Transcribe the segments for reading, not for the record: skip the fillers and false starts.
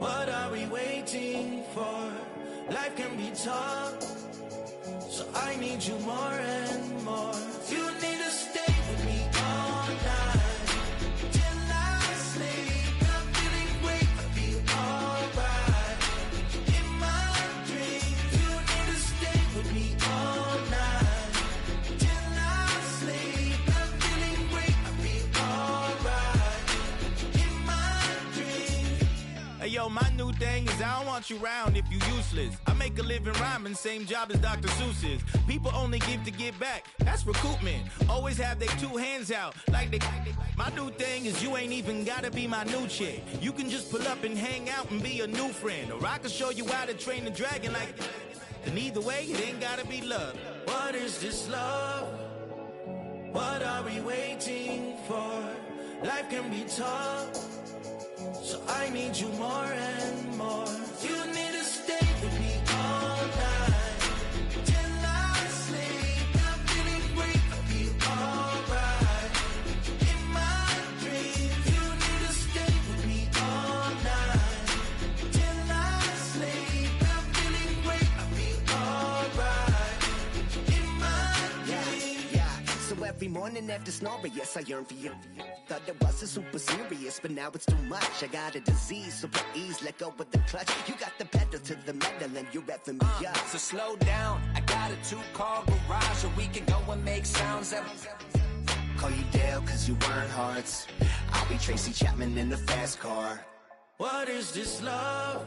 What are we waiting for? Life can be tough, so I need you more and more. You need to stay with me all night till I sleep. I'm feeling great, I feel alright. In my dreams, you need to stay with me all night till I sleep. I'm feeling great, I feel alright. In my dreams. Hey yo, my new thing is I don't want you round if you useless. I make a living rhyming, same job as Dr. Seuss's. People only give to get back, that's recoupment. Always have their two hands out, like they. My new thing is you ain't even gotta be my new chick. You can just pull up and hang out and be a new friend. Or I can show you how to train the dragon like. And either way, it ain't gotta be love. What is this love? What are we waiting for? Life can be tough, so I need you more and more. You need to stay with me all night till I sleep. I'm feeling great, I feel alright. In my dreams, you need to stay with me all night till I sleep. I'm feeling great, I feel alright. In my dreams. Yeah, so every morning after snoring, yes, I yearn for you. Thought it wasn't super serious, but now it's too much. I got a disease, so please let go with the clutch. You got the pedal to the metal and you're revving me up. So slow down, I got a 2-car garage, or we can go and make sounds that. Call you Dale cause you weren't hearts. I'll be Tracy Chapman in the fast car. What is this love?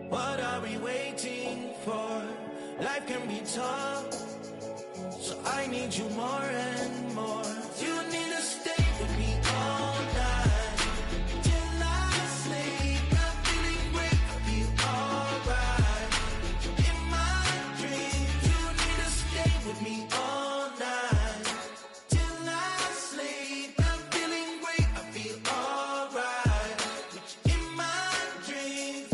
What are we waiting for? Life can be tough, so I need you more and more. You need to stay with me all night till I sleep. I'm feeling great, I feel alright. In my dreams, you need to stay with me all night till I sleep. I'm feeling great, I feel alright. In my dreams.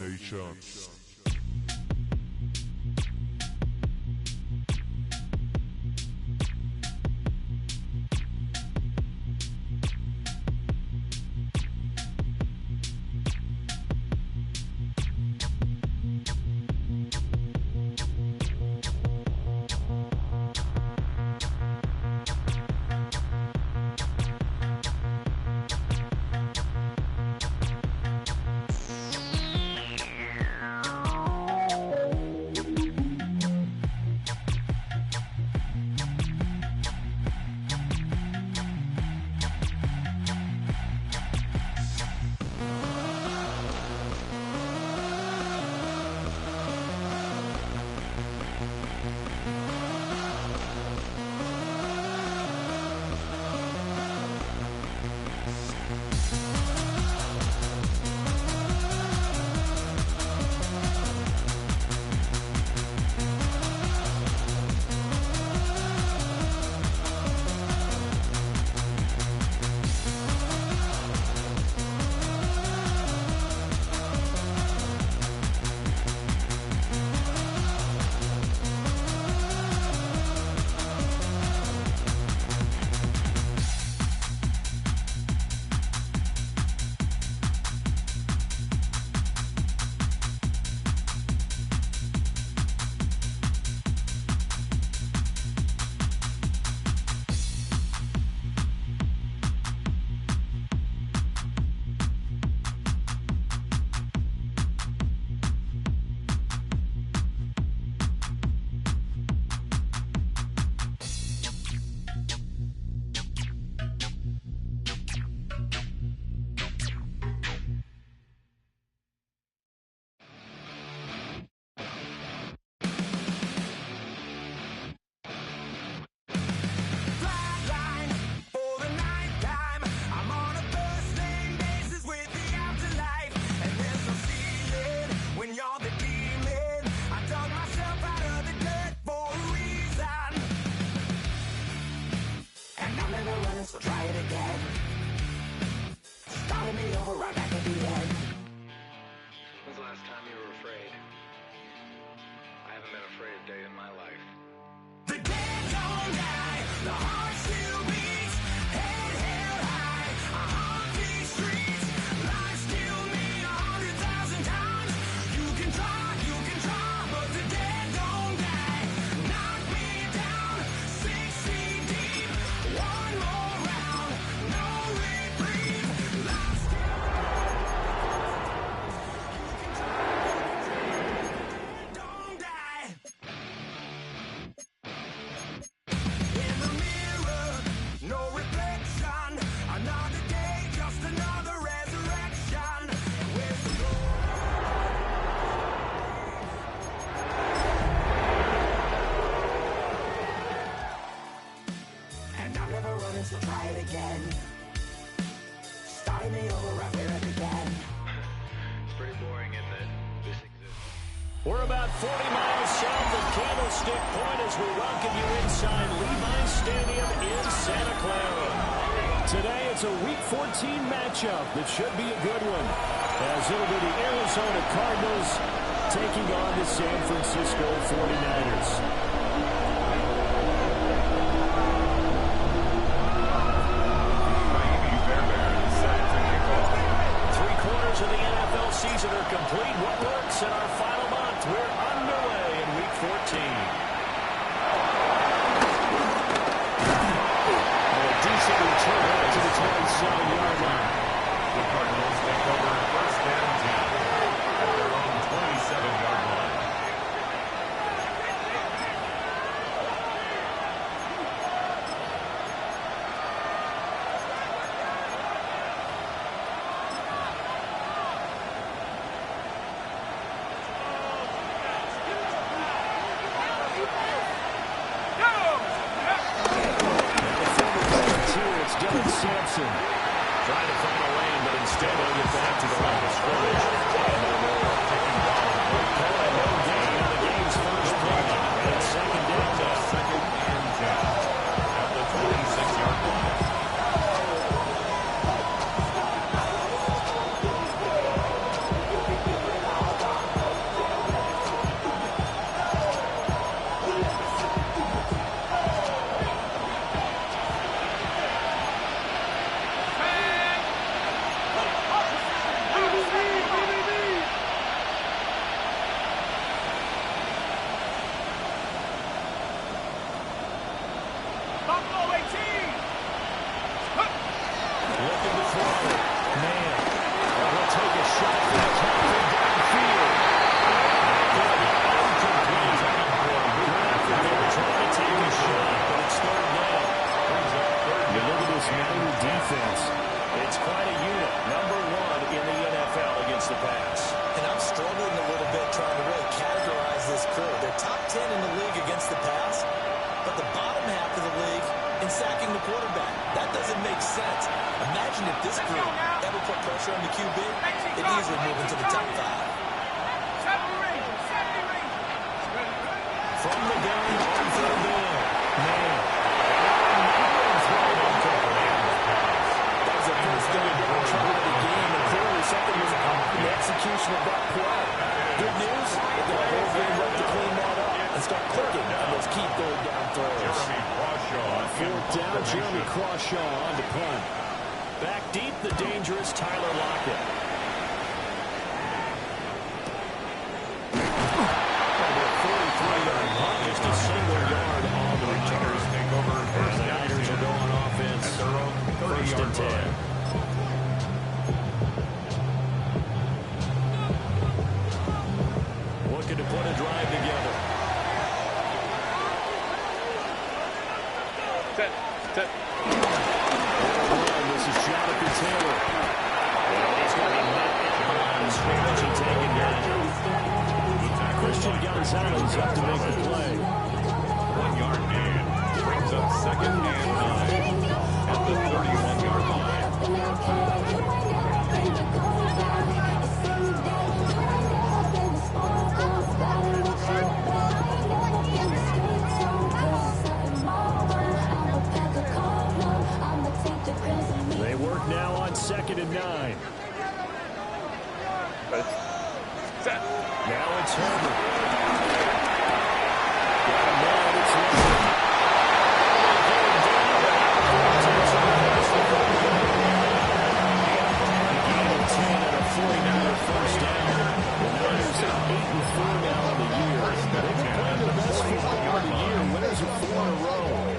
Nations. So try it again. Starting me over right back at the end. When's the last time you were afraid? I haven't been afraid a day in my life. The dead don't die, the heart still beats, head held high, I haunt these streets, life still me 100,000 times. You can try, but the dead don't die. Knock me down, 6 feet deep, one more round, no reprieve, life still don't die. In the mirror, no reflection. Another day, just another resurrection. Where's the And I'm never running, so try it again. Starting me over right where it began. It's pretty boring, isn't it? This exists. We're about 40 miles south of Candlestick Point as we welcome you inside Levi's Stadium in Santa Clara. Today it's a Week 14 matchup that should be a good one, as it'll be the Arizona Cardinals taking on the San Francisco 49ers. Three-quarters of the NFL season are complete. What works in our final month? We're underway in Week 14. And a decent return to the 27-yard line. The Cardinals take over first and 10 at their own 27-yard line. It's Dylan Sampson. Trying to find a lane, but instead he'll get back to the line of scrimmage. Call it no gain on the game's first play. And second down now. Second and 10 at the 26-yard line. against the pass, but the bottom half of the league in sacking the quarterback. That doesn't make sense. Imagine if this group ever put pressure on the QB, they'd easily move into the top 5. From the gun on third down. Man. That was a first down try of the game, and clearly something was off in the execution of that play. Good news, they've got a whole game left to clean that up and start clicking on those key third down throws. Fourth down, Jeremy Crawshaw on to punt. Back deep, the dangerous Tyler Lockett. Just a single yard on the return. The Niners will go on offense. First and 10. Looking to put a drive together. This is Jonathan Taylor. He's going to be met behind the scrimmage and taken down. Christian Gonzalez up to make the play. 1 yard gain. Brings up second and 9 at the 31-yard line. They work now on second and 9. Now it's Herbert.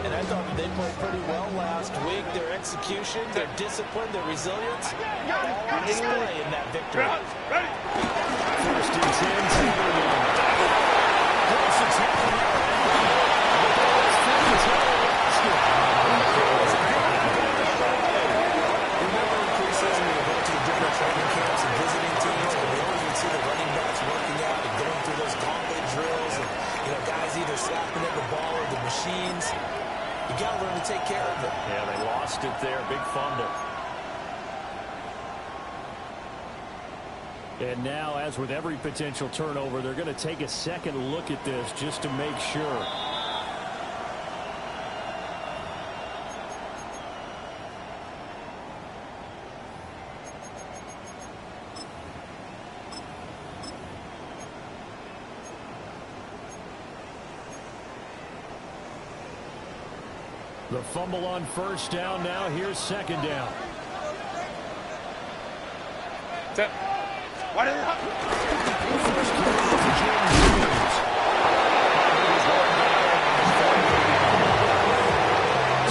And I thought that they played pretty well last week. Their execution, their discipline, their resilience, all on display in that victory. First and 10, single one. Parsons happening out. The ball is through the tail. Remember in preseason when we go to the different training camps and visiting teams, and we always would see the running backs working out and going through those gauntlet drills, and guys either slapping at the ball or the machines. You got to learn to take care of it. Yeah, they lost it there. Big fumble. And now, as with every potential turnover, they're going to take a second look at this just to make sure. The fumble on first down. Now here's second down. What is it? First carry for James Williams.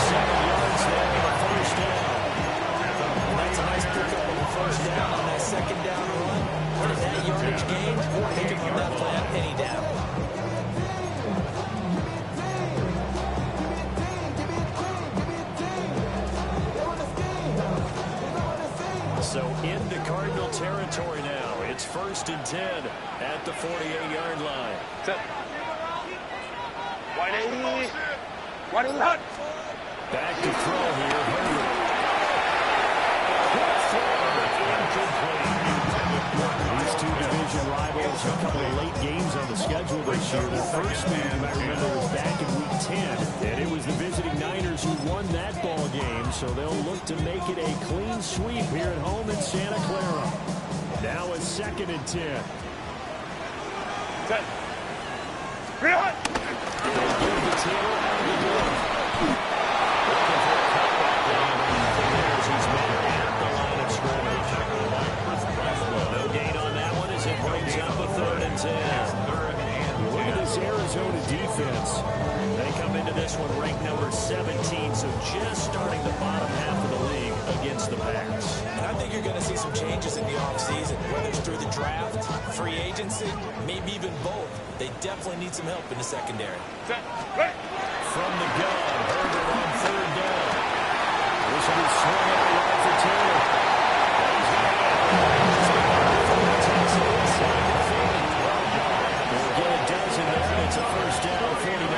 7 yards there on the first down. That's a nice pickup on the first down on that second down run. And that yardage gain, they can run that play on any down. So into Cardinal territory now. It's first and 10 at the 48-yard line. Back to throw here. Herbert. These two division rivals, a couple of late games on the schedule this year. The first one, you might remember, was back in Week 10, and it was the visiting Niners who won that ball game, so they'll look to make it a clean sweep here at home in Santa Clara. Now it's second and 10. They give the Taylor out of the door. Looking for a cutback down on the Bears. He's met at the line of scrimmage. No gain on that one as it brings up a third and 10. Look at this Arizona defense. They come into this one ranked number 17, so just starting the bottom half of the league against the Pats. And I think you're going to see some changes in the offseason, whether it's through the draft, free agency, maybe even both. They definitely need some help in the secondary. From the gun, Herbert on third down. This will be swung out wide for Taylor. They'll get a dozen there. It's a first down, 49.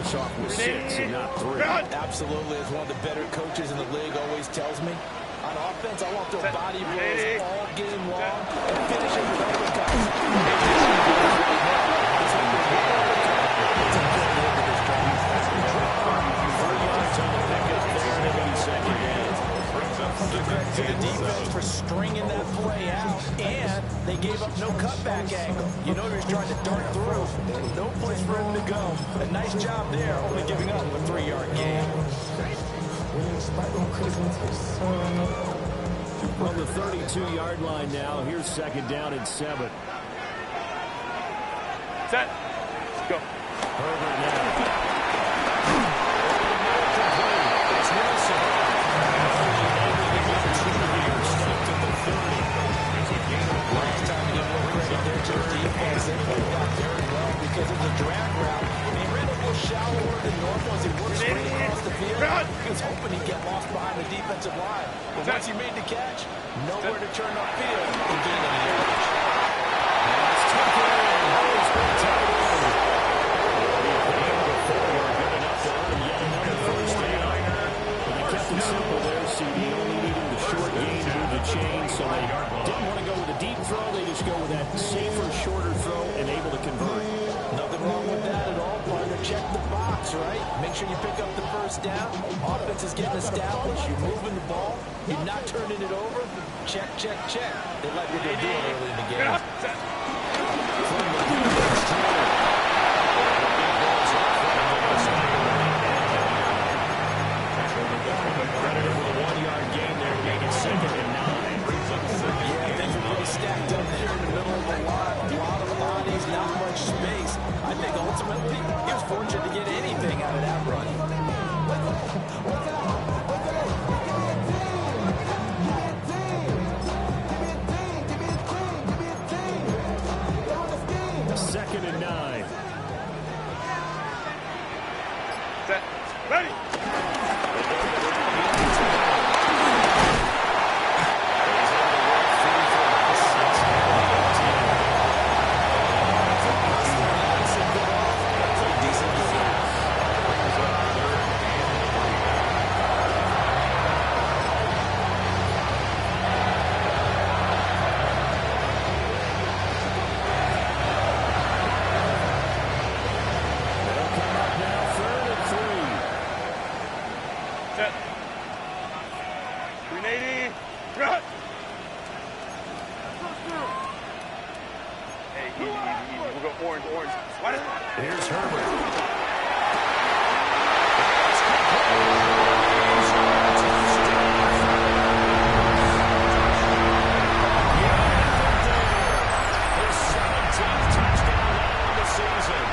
starts off with 6 and not 3. Absolutely, as one of the better coaches in the league always tells me, on offense, I want those body blows all game long and finishing with to the defense for stringing that play out, and they gave up no cutback angle. You know he was trying to dart through. No place for him to go. A nice job there, only giving up a 3-yard gain. On the 32-yard line now, here's 2nd down and 7. Set. Go. Herbert now. Because of the drag route, and he ran a little shallower than normal as he worked straight across the field. He was hoping he'd get lost behind the defensive line. But once he made the catch, nowhere to turn upfield and gain any yards. That's taken in. He's been tied in. Good enough to earn yet another first down. They kept it simple there, CD. Only needing the short gain to move the chain, so they didn't want to go with a deep throw. They just go with that safer, shorter throw and able to convert. Nothing wrong with that at all, partner. Check the box, right? Make sure you pick up the first down. Offense is getting established. You're moving the ball. You're not turning it over. Check, check, check. They like what they're doing early in the game. Credited with a 1-yard gain there, making 2nd and 9. Yeah, things are pretty stacked up there in the middle of the lot. A lot of bodies, not much space. I think ultimately he was fortunate to get anything out of that run. Second and 9. Set. Ready. Set. 380. Run. Hey, easy, easy, easy. We'll go orange, orange. What is it? Here's Herbert. His 17th touchdown now of the season.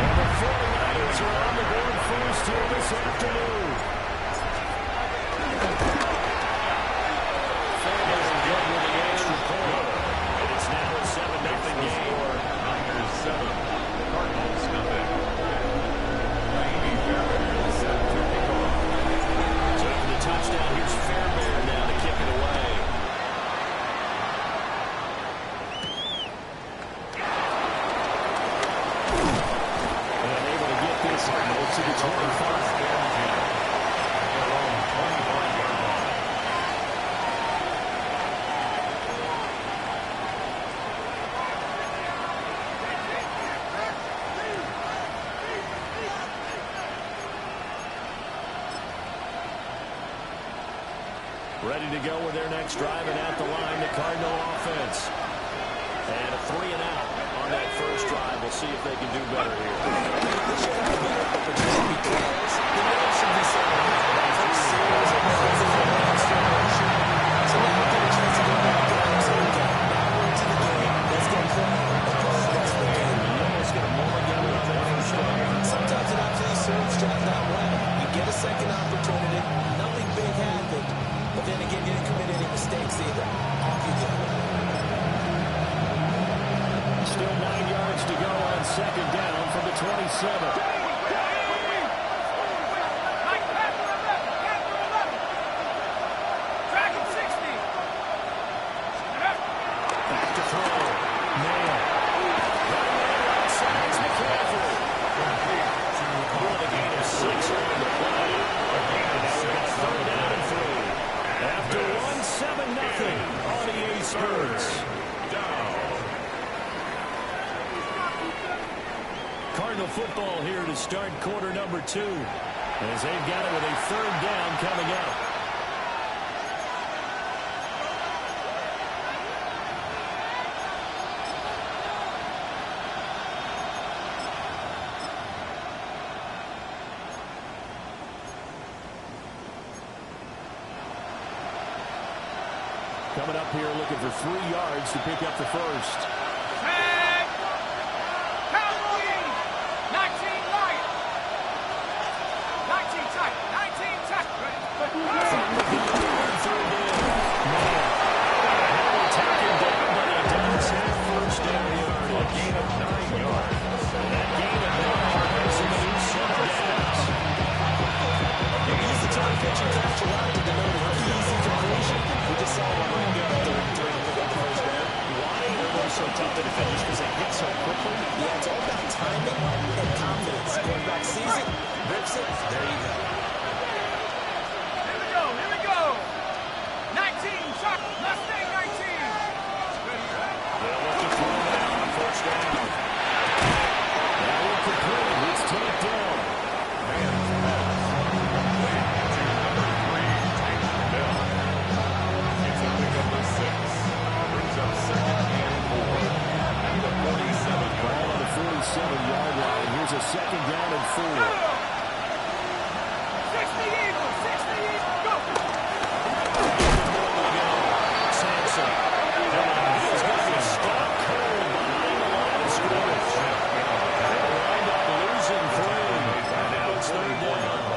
And the 49ers are on the board first here this afternoon. It's now a 7-0 game. Niners 7, Cardinals nothing. Miami Fairbairn set to kick off. Taking the touchdown. Here's Fairbairn now to kick it away. And able to get this to the 25. Ready to go with their next drive and at the line, the Cardinal offense. And a 3 and out on that first drive. We'll see if they can do better here. Sometimes it actually serves just that way. You get a second opportunity, nothing big happened, but then again, you didn't commit any mistakes either. Off you go. Still 9 yards to go on 2nd down from the 27. Back to throw. Nail. Right outside McCaffrey. Well, the Sports. Cardinal football here to start quarter number 2. As they've got it with a third down coming up. Coming up here looking for 3 yards to pick up the first. So tough to defend just because they hit so quickly. Yeah, it's all about timing and confidence. Quarterback sees it, rips it, there you go. Here we go. 19, Chuck, Mustang 19. They'll look to throw it out on first down. That will complete. It's taken down. It's a pickup of 6. Brings up second and 4. At the 47-yard Ball on the 47-yard line. Here's a second down and 4. 60 Eagles, 60 Eagles, go. Sampson. He's going to be stopped cold behind the line of scrimmage. They'll wind up losing 3. And now it's third down.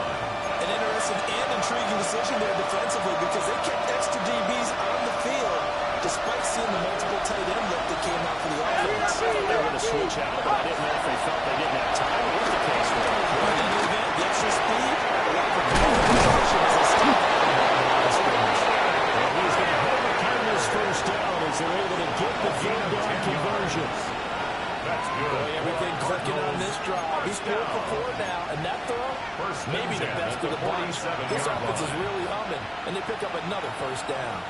An interesting and intriguing decision there defensively because they kept extra DBs on the field despite seeing the multiple tight end look that came out for the offense. They were going to switch out, but I didn't know if they felt they didn't have time. What was the case with it? Well, in the event, the extra speed, a lot of position as they step out of the line of scrimmage. Well, he's going to have the Cardinals first down as they're able to get the third down conversion. That's good. Boy, everything clicking on this drive. He's scored for 4 now, and that throw, maybe the best of the bunch. This offense is really humming, and they pick up another first down.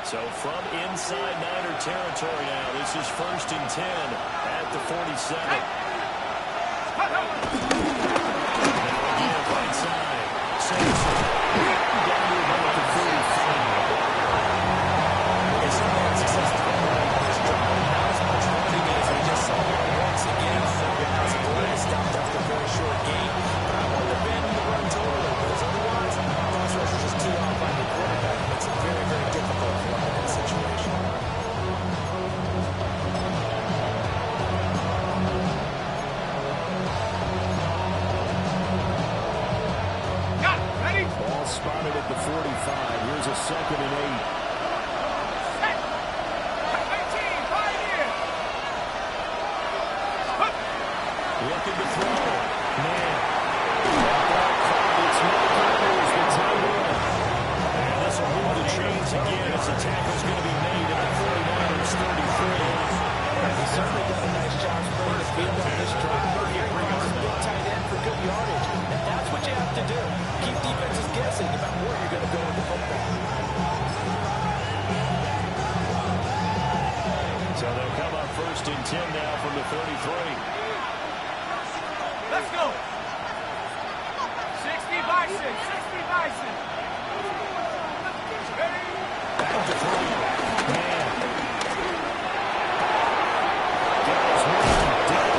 So from inside Niner territory now, this is first and 10 at the 47. Now again, right side. Sampson. Down to about the 45. It's not had success on this drive. Not as much running as we just saw once again. As Glenn stopped after a very short game. But I wouldn't abandon the run totally because otherwise, pass rush is just too off by the quarterback. It makes it very, very difficult for him in that situation. Got it, ready? Ball spotted at the 45. Here's a second and 8. Set. 19, Pioneer. Looking to throw. Man. It's Mike Evans, the tight end. And this will move the chains again as the tackle's going to be made at the 49ers 33. He certainly done a nice job spreading the field on this drive. Here he finds a big tight end for good yardage. And that's what you have to do. Keep defenses guessing about where you're going to go with the football. So they'll come up first and 10 now from the 33. Let's go. 60 Bison, 60 Bison. Ready? Back to throw. Man. Guys, moving down.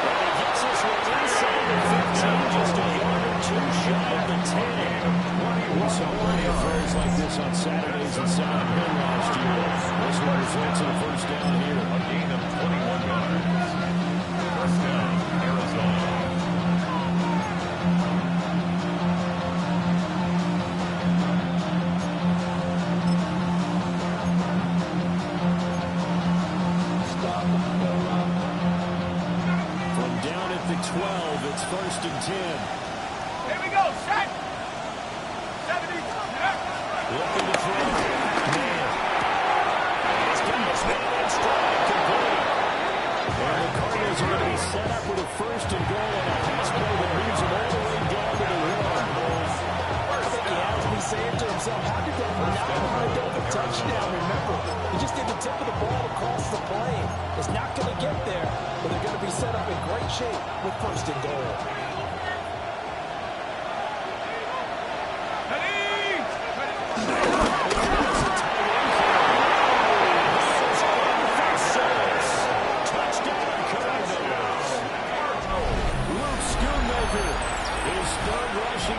And he gets this one inside the 15, just a yard or 2 shy of the 10. We saw plenty of throws like this on Saturdays in Silent Hill last year. This one results in a first down here. A gain of 21 yards. First down, Arizona. From down at the 12, it's first and 10. Here we go, set. 70. Looking to throw. Man. He's got this man on stride complete. And the Cardinals are going to be set up with a first and goal on a pass play that moves them all the way down to the 1. I think he has me saying to himself, how did that not wind up a touchdown? Remember, he just did the tip of the ball across the plane. It's not going to get there, but they're going to be set up in great shape with first and goal.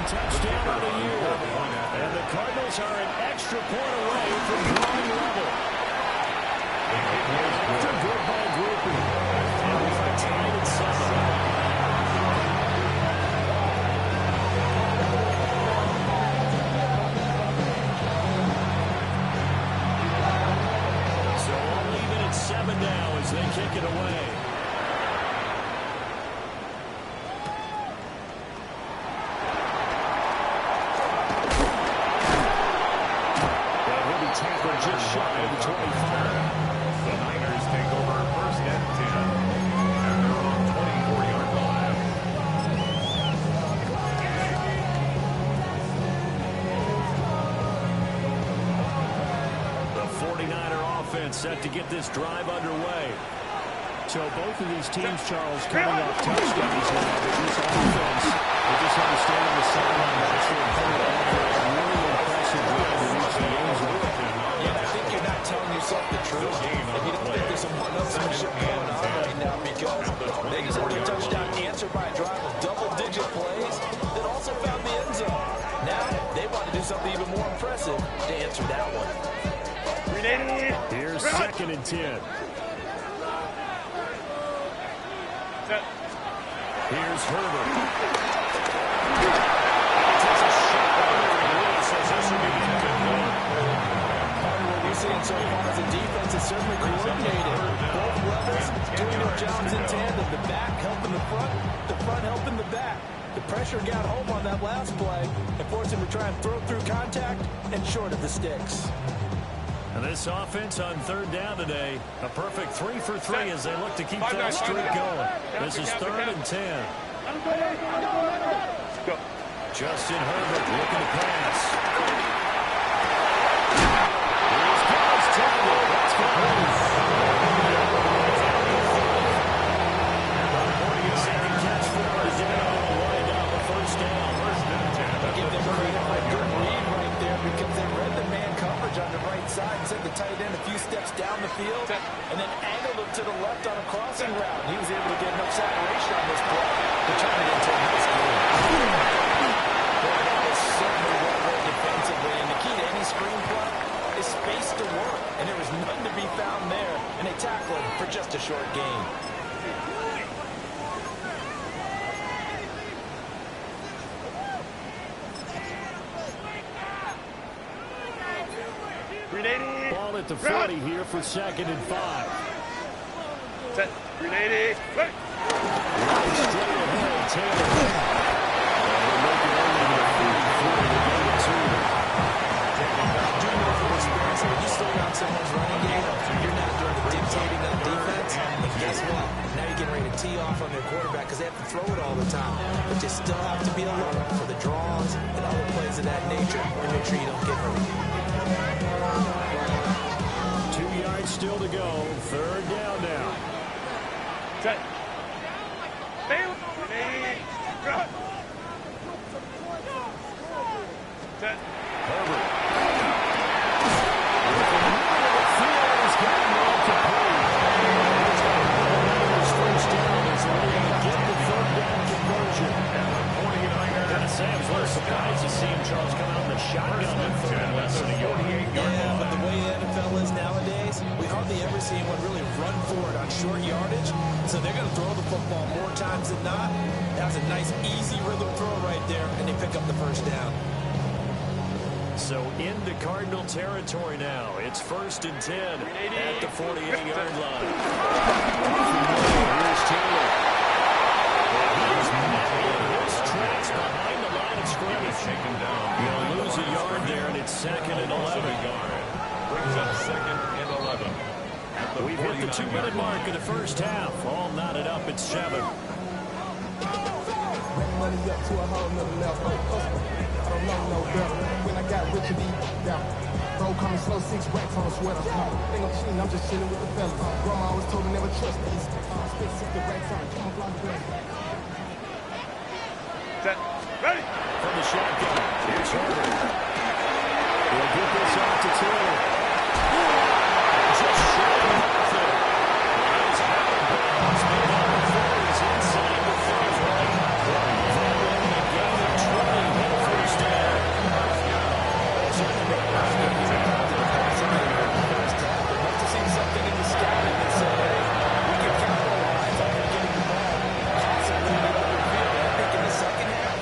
Touchdown of the year. And the Cardinals are an extra point away from drawing level. It's a good ball grouping. And we are tied at 7. So all even at 7 now as they kick it away. Just shy of the 25. The Niners take over first and 10 at their own 24-yard line. The 49er offense set to get this drive underway. So both of these teams, Charles, coming off touchdowns now, but this offense, they just understand the sideline. Really impressive drive to reach the end zone. I think you're not telling yourself the truth if you don't think there's some one-upsmanship going on right now, because they just had a touchdown answered by a drive of double-digit plays that also found the end zone. Now they want to do something even more impressive to answer that one. Here's second and 10. Here's Herbert. Takes a shot. Says this will be a good one. What we're seeing so far as the defense is certainly coordinated. Both levels doing their jobs in tandem. The back helping the front helping the back. The pressure got home on that last play and forced him to try and throw through contact and short of the sticks. And this offense on third down today, a perfect 3 for 3 as they look to keep that streak going. This is third and 10. Go. Justin Herbert looking to pass. Here's Paul's target. That's complete. Second catch for him. Wind up a first down. I'll give them credit for a good read right there, because they read the man coverage on the right side and sent the tight end a few steps down the field and then angled him to the left on a crossing route. He was able to get enough separation on this play to turn it into a nice game. That was certainly well read defensively, and the key to any screenplay is space to work, and there was none to be found there, and they tackled him for just a short gain. Ball at the 40 here for second and 5. Set. 380. Right. Straight ahead, Taylor. They'll make it only to the 44 to get it to. Do you know from experience when you slow down someone's running game, you're not dictating that defense? But guess what? Now you're getting ready to tee off on their quarterback because they have to throw it all the time. But you still have to be alert for the draws and other plays of that nature and make sure you don't get hurt. 2 yards still to go. Third down now. Set. Bail. 380. Run. Set. Herbert. Field's got more complete. First down is looking to get the third down conversion. And the 49ers. Gotta say, I was a little surprised to see him, Charles, come out in the shotgun and throw it less than a yard. Yeah, but the way the NFL is nowadays, we hardly ever see anyone really run for it on short yardage. So they're going to throw the football more times than not. That was a nice, easy rhythm throw right there, and they pick up the first down. So into Cardinal territory now. It's first and 10 at the 48-yard line. Here's Taylor. He's met in his tracks behind the line of scrimmage. Shaken down. He'll lose a yard there, and it's second and 11. Brings up second and 11. We've hit the 2-minute mark of the first half. All knotted up at 7. money up to a whole nother level. I don't know no better. When I got rich and deep down. Bro, coming slow, 6 racks on a sweater. Think I'm cheating, I'm just chilling with the fellas. Grandma always told me never trust these. Spend 60 racks on camouflage blend. Set. Ready. From the shotgun, here's Herbert. He'll get this out to Taylor. Just short of nothing. Here's Howard Barnes. He's inside the 5. They'll win the game at 20 in the first half. They must have seen something in the scouting that said, hey, we can capitalize on them getting the ball constantly in the open field. I think in the second half,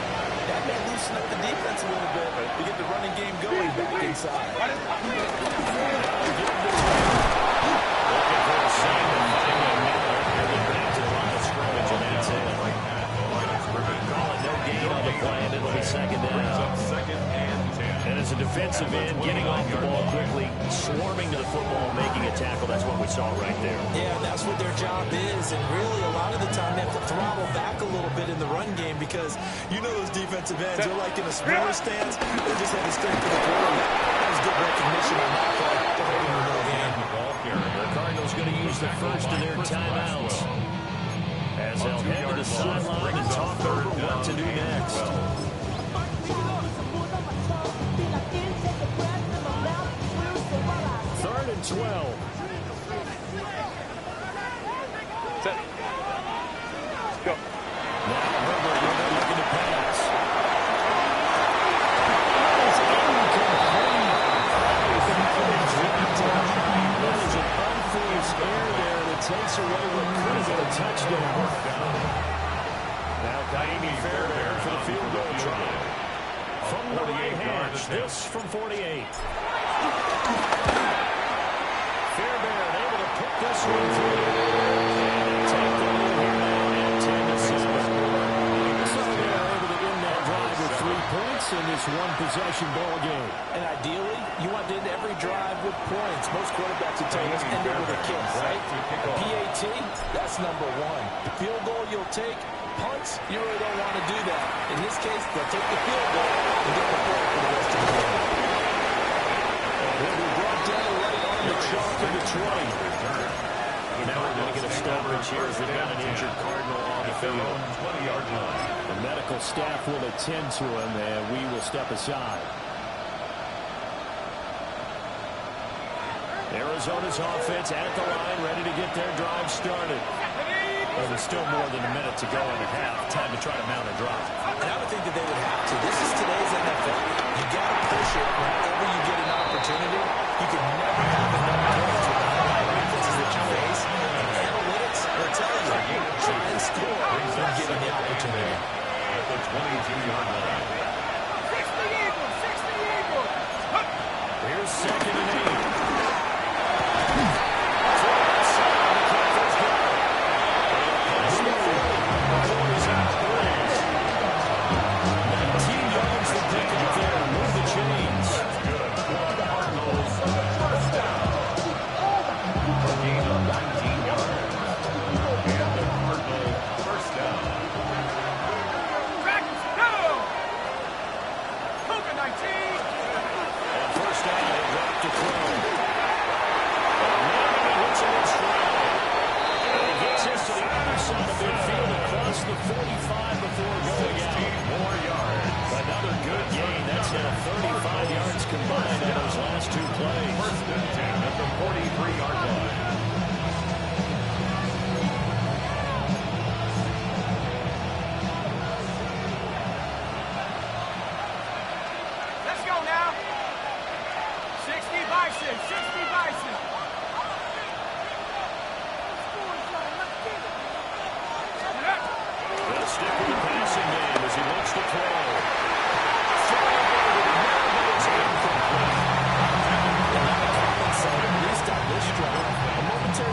that may loosen up the defense a little bit to get the running game going back inside. Looking for a single. Getting back to the line of scrimmage, and that's it. Calling no gain on the play, and it'll be second down. Second and 10. And as a defensive end, getting off the ball quickly, swarming to the football, making a tackle. That's what we saw right there. Yeah, that's what their job is, and really a lot of the time they have to throttle back a little bit in the run game because you know those defensive ends, they're like in a smaller stance, they just have the strength of the throw. That was good recognition on that play. The Cardinals going to use the first of their timeouts as they'll head to the sideline and talk over what to do next. Third and 12. Set. Go. Now Herbert looking to pass. That is an unforced error there that takes away what could have been a touchdown. Now Kaimi Fairbairn for the field goal try. From the right hash, this from 48. Fairbairn able to put this one through. And take the lead here now at 10-7. So they're able to end that drive with 3 points in this one-possession ball game. And ideally, you want to end every drive with points. Most quarterbacks would tell you just end it with a kick, right? PAT, that's number 1. The field goal you'll take. Punts, you really don't want to do that. In this case, they'll take the field goal and get the point for the rest of the game. Will be brought down right on the chalk of the 20. Now we're going to get a stoppage here as we've got an injured Cardinal on the field. 20-yard line. The medical staff will attend to him, and we will step aside. Arizona's offense at the line, ready to get their drive started. Well, there's still more than a minute to go in the half. Time to try to mount a drive. And I would think that they would have to. This is today's NFL. You got to push it whenever you get an opportunity. You can never have enough points with the high defenses that you face. And analytics will tell you, try and score when given the opportunity. At the 22-yard line. 60 Eagles! 60 Eagles! Hup! Here's second and 8.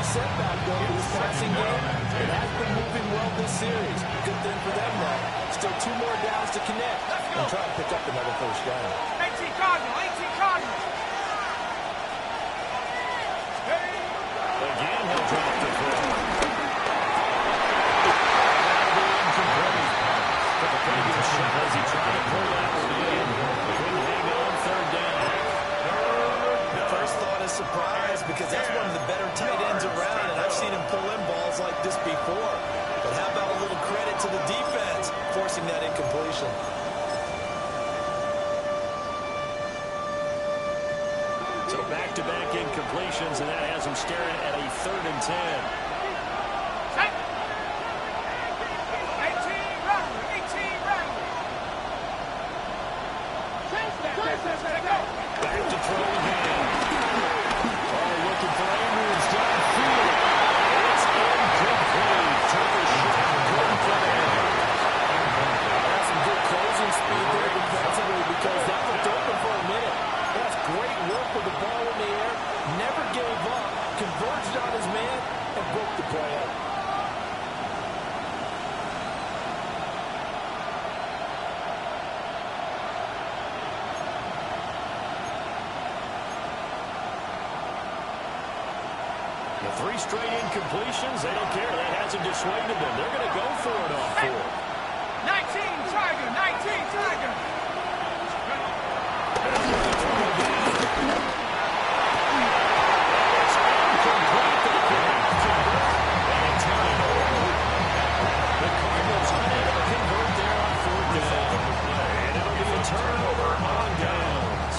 Setback though in this passing game. It has been moving well this series. Good thing for them though. Still 2 more downs to connect and try to pick up another first down. 18 Cardinals! 18 Cardinals! Again, he'll drop the throw. as he tried to pull that one in. Couldn't hang on third down. First thought is surprise because that's one of the better tight ends around, and I've seen him pull in balls like this before. But how about a little credit to the defense forcing that incompletion? So back-to-back incompletions, and that has him staring at a 3rd and 10. 18 right. Back to throw again. Oh, looking for Andrews downfield. It's incomplete. Took a shot. Couldn't put it in. That's some good closing speed there defensively because that looked open for a minute. That's great work with the ball in the air. Never gave up. Converged on his man and broke the play up. The 3 straight incompletions, they don't care. That hasn't dissuaded them. They're going to go for it on 4th. 19 Tiger. The Cardinals unable to convert there on 4th down. And it'll be a turnover on downs.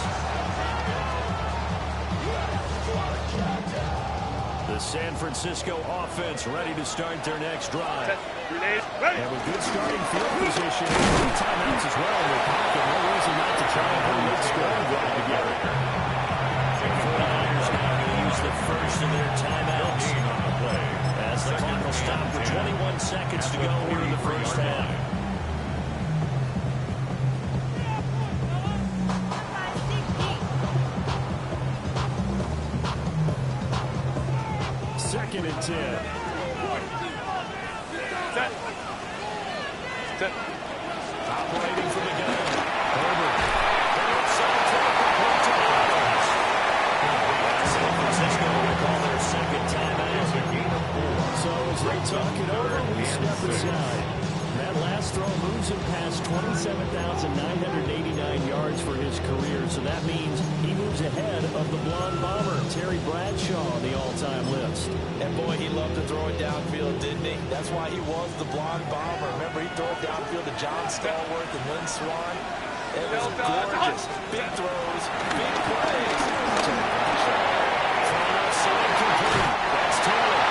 The San Francisco offense ready to start their next drive. And with good starting field position, 2 timeouts as well in their pocket. No reason not to try and put a good scoring drive together. The 49ers now going to use the first of their timeouts as the clock will stop with 21 seconds to go here in the first half. Second and 10. Operating from the gun. Herbert. Outside tackle. Point to Adams. San Francisco will call their second timeout. So as they talk it over, we step aside. That last throw moves him past 27,989 yards for his career. So that means he moves ahead of the blonde bomber, Terry Bradshaw, on the all-time list. And boy, he loved to throw it downfield, didn't he? That's why he was the blonde bomber. Remember, he threw it downfield to John Stallworth and Lynn Swann. It was gorgeous. Big throws, big plays. That's Taylor.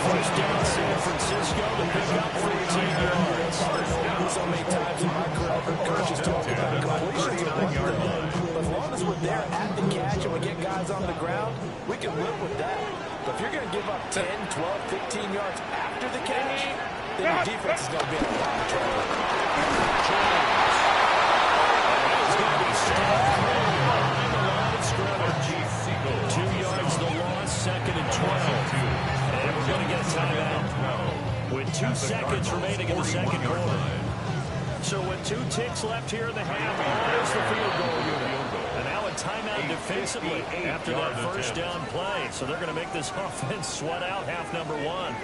First down, San Francisco to pick up 14 yards. So many times in my career, I've heard coaches talk about completions are one thing, but as long as we're there at the catch and we get guys on the ground, we can live with that. But if you're going to give up 10, 12, 15 yards after the catch, then your defense is going to be in a lot of trouble. It's going to be stopped behind the line of scrimmage. 2 yards the loss, second and 12. And we're going to get a timeout with 2 seconds remaining in the second quarter. So with 2 ticks left here in the half, there's the field goal unit. And now a timeout defensively after that first down play. So they're going to make this offense sweat out half number 1.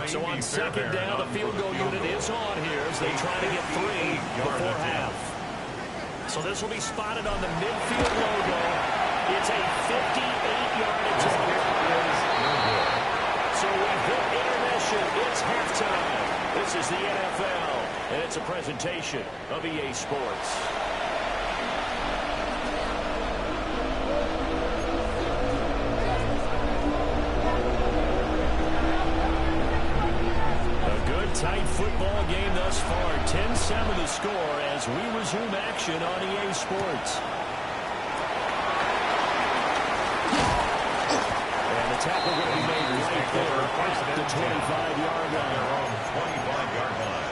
So on second down, the field goal unit is on here as they try to get 3 before half. So this will be spotted on the midfield logo. It's a 58-yard attempt. So we've hit intermission. It's halftime. This is the NFL, and it's a presentation of EA Sports. A good, tight football game thus far. 10-7 the score as we resume action on EA Sports. And the tackle going to be made right there at the 25-yard line. 25-yard line.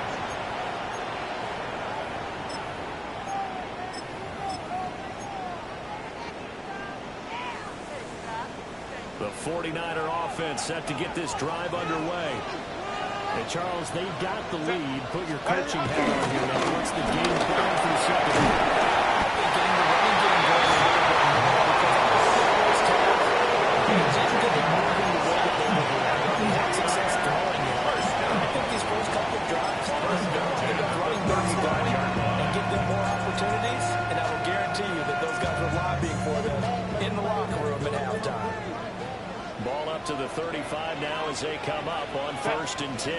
The 49er offense set to get this drive underway. And Charles, they've got the lead. Put your coaching hat on here now. What's the game plan for the second half? I think getting the running game going a little bit more because I think the first half, they didn't get it moving the way that they and I will guarantee you that those guys were lobbying for them in the locker room at halftime. Ball up to the 35 now as they come up on 1st and 10.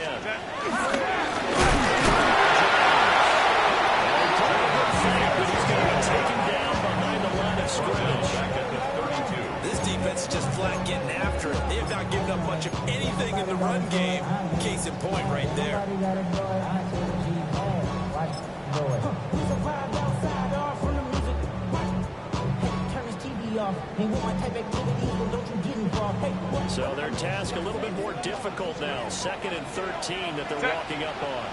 He's going to be taken down behind the line of scrimmage. Back at the 32. This defense is just flat getting after it. They have not given up much of anything in the run game. Case in point right there. So their task a little bit more difficult now. 2nd and 13 that they're walking up on.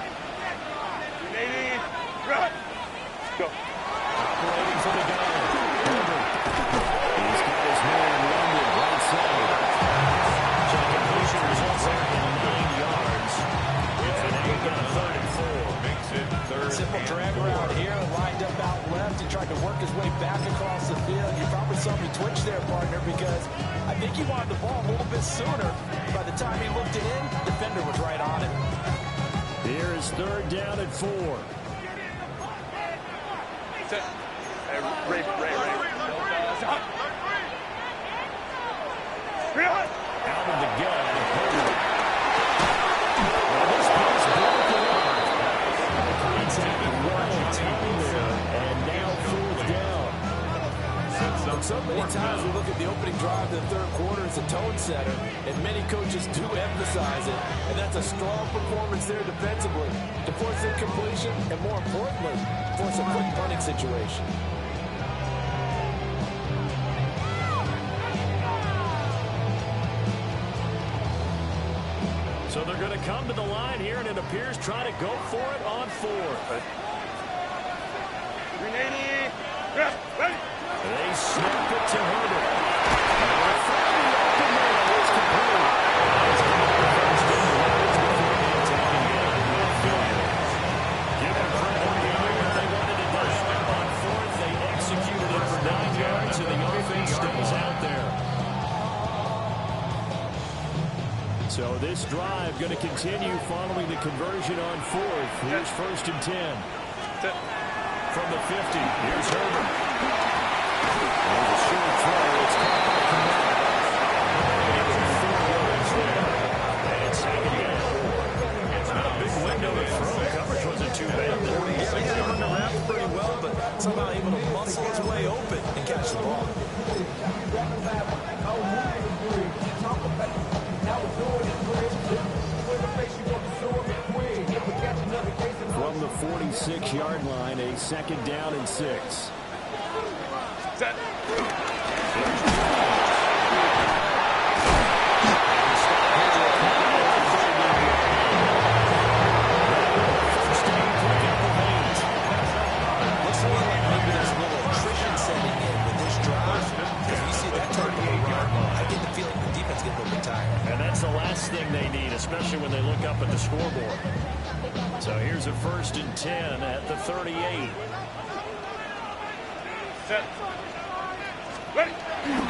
Go. Operating for the gun. He's got his man London right side. So completion results there in 9 yards. It's an 8 and 3rd and 4. Makes it 3rd. Simple drag route here, lined up out left. He tried to work his way back across the field. You probably saw me twitch there, partner, because I think he wanted the ball a little bit sooner. By the time he looked it in, defender was right on it. Here is 3rd down and 4. Hey, Ray. Out of the gun. Well, this pass broken up. Contact right time there, and now 4th down. So many times we look at the opening drive of the 3rd quarter as a tone setter, and many coaches do emphasize it, and that's a strong performance there defensively to force incompletion and, more importantly, force a quick punting situation. So they're going to come to the line here, and it appears try to go for it on 4th. They snap it to Herbert. Give them credit. They wanted to do it on 4th. They executed it for 9 yards, and the offense stays out there. So this drive going to continue following the conversion on 4th. Here's 1st and 10. From the 50, here's Herbert. There's a short throw. It's caught by Kamara. And 4 yards there. And it's 2nd down. It's not a big window to throw. Coverage wasn't too bad there. Yeah, he had him under wraps pretty well, but somehow able to muscle his way open and catch the ball. From the 46-yard line, a 2nd down and 6. Set. Looks a lot like maybe there's a little attrition setting in with this drive. If you see that 38-yard line, I get the feeling the defense gets a little bit tired. And that's the last thing they need, especially when they look up at the scoreboard. So here's a 1st and 10 at the 38. Set. Ready. And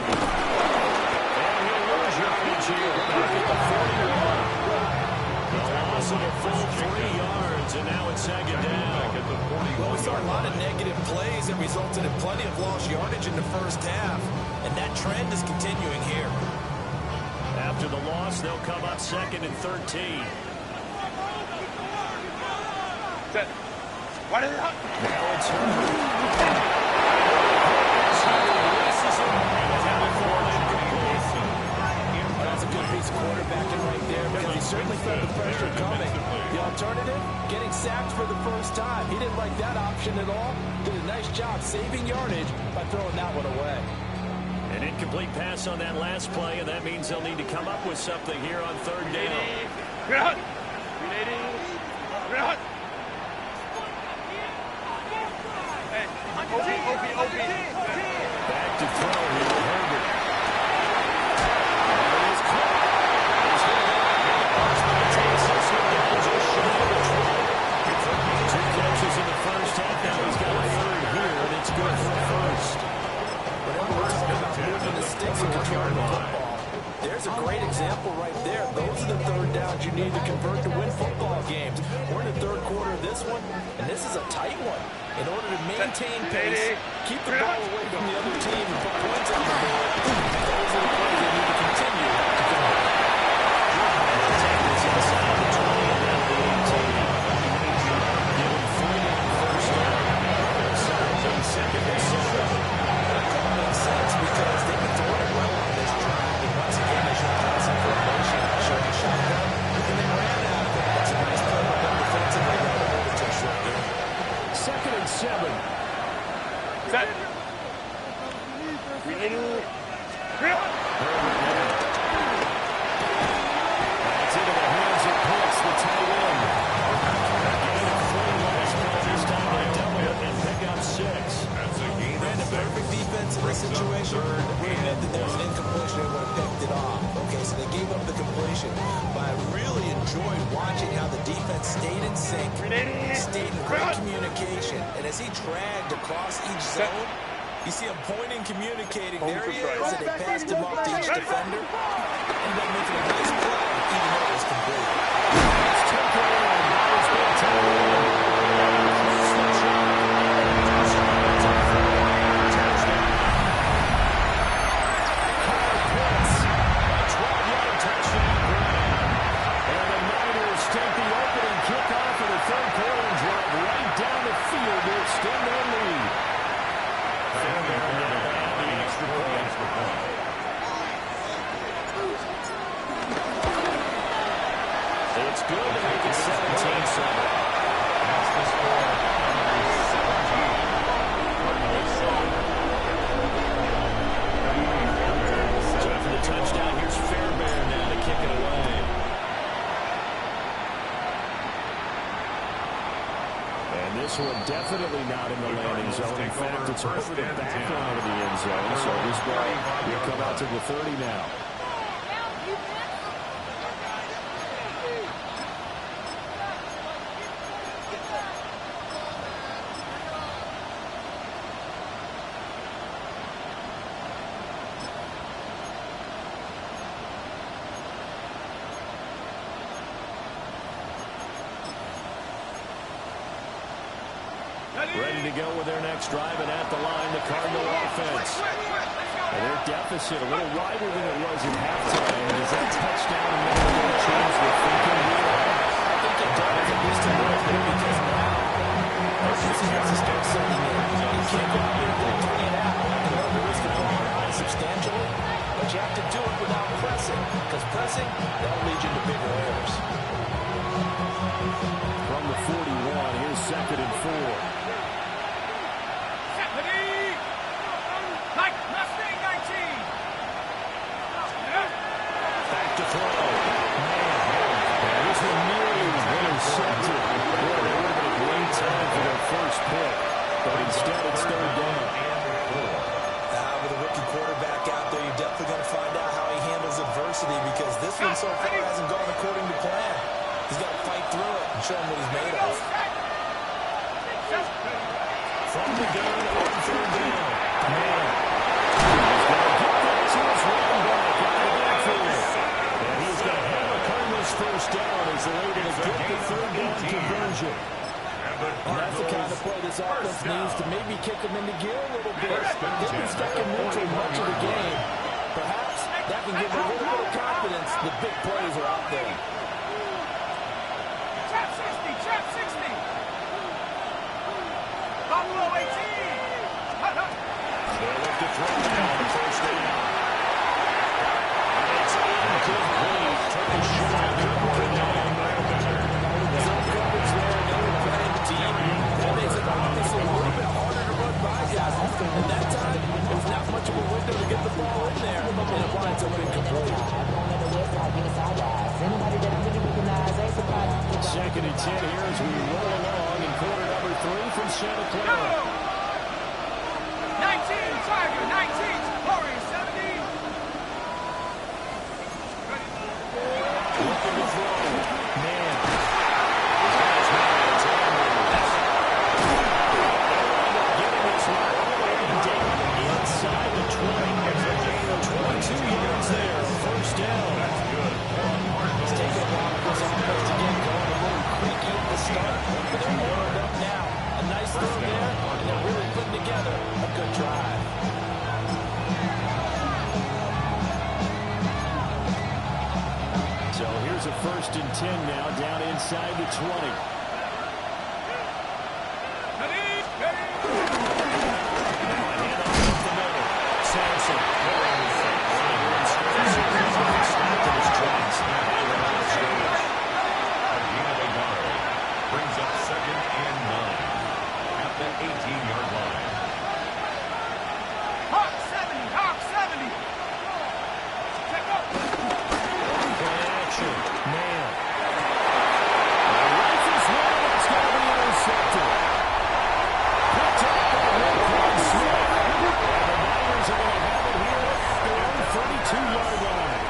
he'll lose yardage here back at the 41. The loss of a full 3 yards, and now it's 2nd down. Well, we saw a lot of negative plays that resulted in plenty of lost yardage in the first half, and that trend is continuing here. After the loss, they'll come up 2nd and 13. Set. What is it? Now it's Herbert. That's a good piece of quarterbacking right there because he certainly felt the pressure coming. The alternative, getting sacked for the first time. He didn't like that option at all. Did a nice job saving yardage by throwing that one away. An incomplete pass on that last play, and that means they'll need to come up with something here on 3rd down. Back to throw here, Herbert. Two catches in the first half. Now he's got a 3rd here, and it's good for a 1st. Whenever we're talking about moving the sticks and controlling the football, there's a great example right there. Those are the third downs you need to convert to win football games. We're in the third quarter of this one, and this is a tight one. In order to maintain pace, keep the ball away from the other team, and put points on the board, those are the plays they need to continue to convert. Second and 7. That makes sense because they've been throwing it well on this drive. And once again, they showed passing formation, showing a shotgun, and they ran out of it. That's a nice play by them defensively. They hold it to a short game. Second and 7. Set. That's into the hands of Pitts, the tight end. Gain of 3 last play. This time they double it and pick up 6. That's a gain Ran of a perfect defense in this situation. We admit that there's an incompletion. They would have picked it off. Okay, so they gave up the completion. But I really enjoyed watching how the defense stayed in sync, stayed in great communication. And as he dragged across each zone, you see him pointing, communicating. There he is, and they passed him off to each defender. Ended up making a nice play, even though it was complete. It's temporary, and that has been temporary. Kyle Pitts, a 12-yard touchdown grab. And the Niners take the opening kickoff of the third quarter and drive right down the field to extend their lead. It's good to make it 17-7. That's the score. Time for the touchdown. Here's Fairbairn now to kick it away. And this one definitely not in the landing zone. In fact, it's over the back line of the end zone. So this ball will come out to the 30 now. Ready to go with their next drive, and at the line, the Cardinal offense. And their deficit a little wider than it was at halftime. Does that touchdown and maybe change the thinking here? I think it does, at least a little bit, because now urgency has to start setting in. You can't go out there and bring it out and run the risk of going behind substantially, but you have to do it without pressing, because pressing, that'll lead you to bigger errors. From the 41, here's 2nd and 4. Like Mustang 19. Back to throw. Man, this one nearly was intercepted. Boy, that would have been a great time for their first pick, but instead it's third down. With a rookie quarterback out there, you're definitely going to find out how he handles adversity, because this one so far hasn't gone according to plan. He's got to fight through it and show him what he's made of. From the gun on third down. Man. He's going to get that to his running back out of the backfield. And he's going to have a Cardinals first down as they're able to get the third down conversion. And that's the kind of play this offense needs to maybe kick them into gear a little bit. They've been stuck in neutral much of the game. Perhaps that can give them a little bit of confidence that big plays are out there. Trap 60, trap 60. Buffalo 18. They look to throw down first down. And it's incomplete. Took a shot. Couldn't put it down. Some coverage there, another play in the team. That makes it obviously a little bit harder to run by guys. And that time, there's not much of a window to get the ball in there. And it winds up incomplete. 2nd and 10 here as we roll along in quarter number 3 from Santa Clara. 19, Tiger, 19, Warriors, 17. Looking to throw. Man. Getting this one all the way down inside the 20. 22 yards there. First down. drive. So here's a 1st and 10 now, down inside the 20. Samson. Brings up 2nd and 9 at the 18-yard line. Hawk 70, Hawk 70. Check up. Action. Man. The rifle's one that's going to be intercepted. Picked up by Roquan Smith. And the Niners are going to have it here at their own 32-yard line.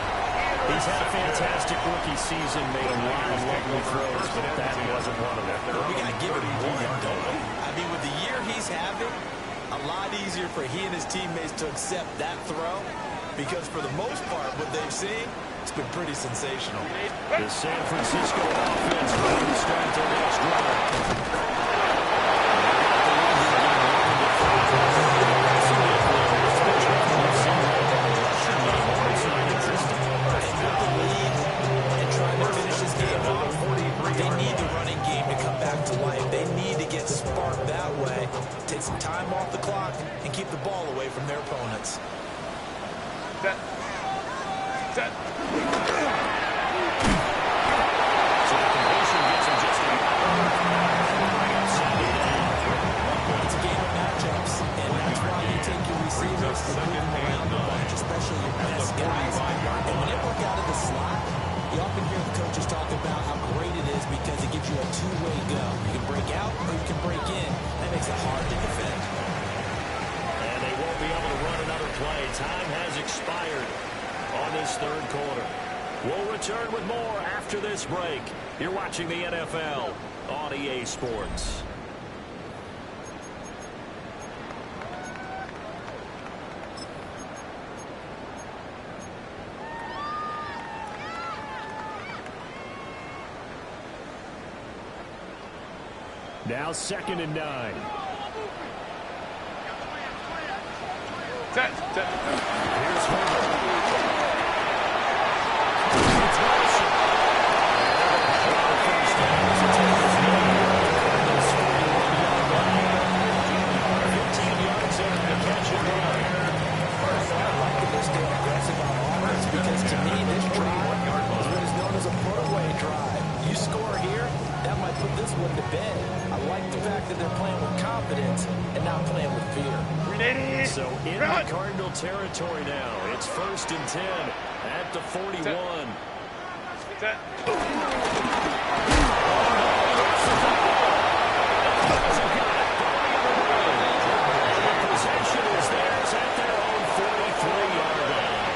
He's had a fantastic rookie season, made a lot of lovely throws, but that wasn't one of them. We got to give him one, don't we? I mean, with the year he's having, a lot easier for he and his teammates to accept that throw, because for the most part, what they've seen, it's been pretty sensational. The San Francisco offense ready to start their next drive. They need the running game to come back to life. They need to get sparked that way, take some time off the clock, and keep the ball away from their opponents. Set. So the conversion gets him just a It's a game of matchups, and that's why you take your receivers and move them around the bunch, especially your best guys. And when they work out of the slot, you often hear the coaches talk about how great it is because it gives you a two-way go. You can break out or you can break in. That makes it hard to defend. And they won't be able to run another play. Time has expired on this 3rd quarter. We'll return with more after this break. You're watching the NFL on EA Sports. Now 2nd and 9. Set. Here's Herbert. Because to me, this drive is what is known as a put-away drive. You score here, that might put this one to bed. I like the fact that they're playing with confidence and not playing with fear. So in the Cardinal territory now, it's 1st and 10 at the 41. Set. Possession is theirs at their own 43-yard line.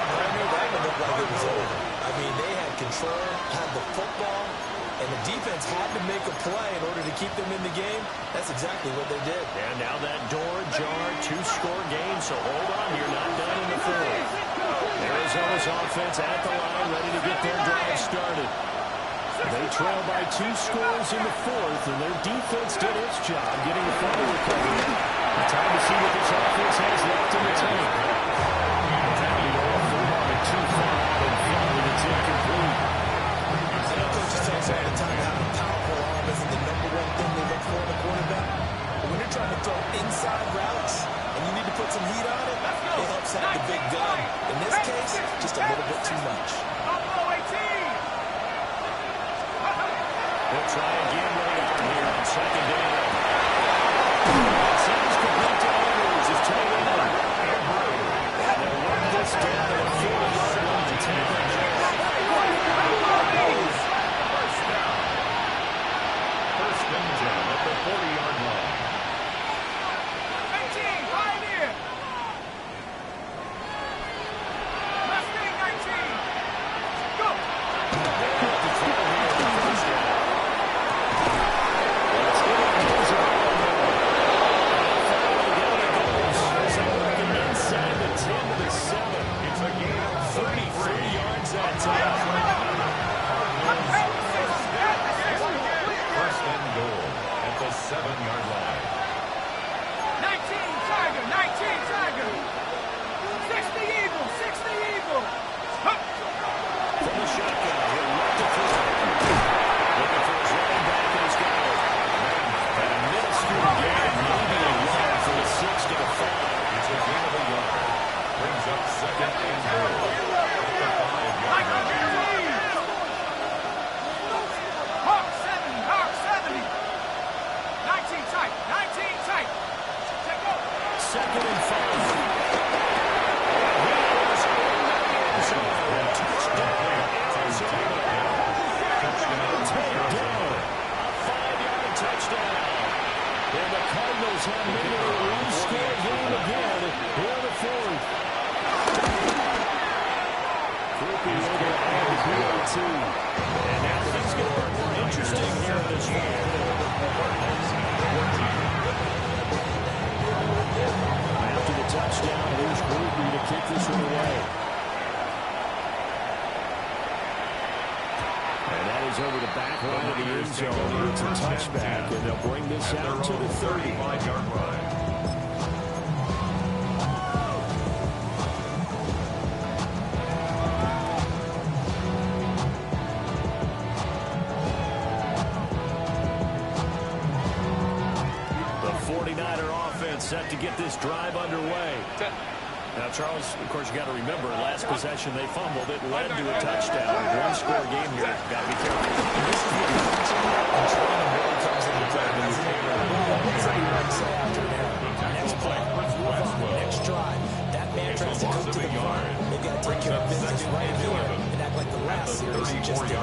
I knew that would look like it was over. I mean, they had control, had the football, and the defense had to make a play in order to keep them in the game. That's exactly what they did. And now that door jar, 2-score game, so hold on, you're not done in the 4th. Arizona's offense at the line, ready to get their drive started. They trail by 2 scores in the 4th, and their defense did its job getting the fumble recovery. Time to see what this offense has left in the tank. Too far out in front, and it's incomplete. I know coaches tell us all the time how a powerful arm isn't the #1 thing they look for in a quarterback. But when you're trying to throw inside routes and you need to put some heat on it, it helps have the big gun. In this case, just a little bit too much. They'll try again right out here on 2nd down. Seems complete to Andrews is tight end. And they'll run this down to the 40-yard line to take it there. First and 10 at the 40-yard line. 19, right here. Mustang 19. Go. They'll have to throw here in the first down. 2nd and 5. He is in the end zone. Touchdown, Arizona. Takedown. A 5-yard touchdown. And the Cardinals have made it a one-score game again here in the 4th. Flipping over on the PA2. And now things get more interesting here in this one. After the touchdown, here's Grupe to kick this one away. And that is over the back line of the end zone. It's a touchback, and they'll bring this out to the 35-yard line. Set to get this drive underway. Now, Charles, of course, you got to remember, last possession they fumbled. It led to a touchdown. One-score game here. Got to be careful. This is the attention and training really comes into play. That's how you like to say after an error. Next play, next drive. That man tries to come to the front. They've got to take care of business right here and act like the last series just did.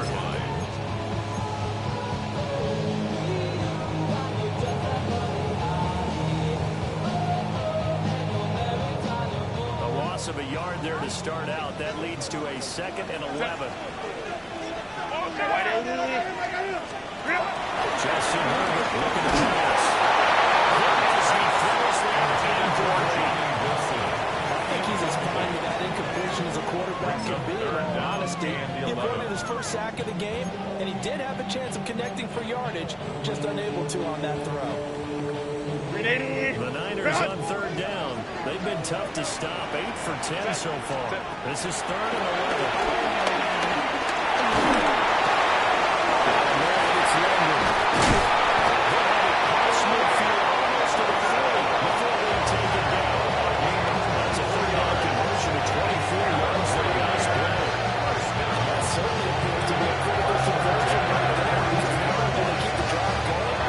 Of a yard there to start out. That leads to a 2nd and 11. Justin Herbert looking to pass. As he throws that I think he's as fine with that incompletion as a quarterback can be. In honesty, he avoided his first sack of the game, and he did have a chance of connecting for yardage, just unable to on that throw. The Niners on 3rd down. They've been tough to stop. 8 for 10 so far. This is 3rd and 11. And it's London. Pass midfield almost to the 40 before they take it down. That's a 3-down conversion of 24 yards for the guys playing. That certainly appears to be a critical conversion right there, because not only do they keep the drive going,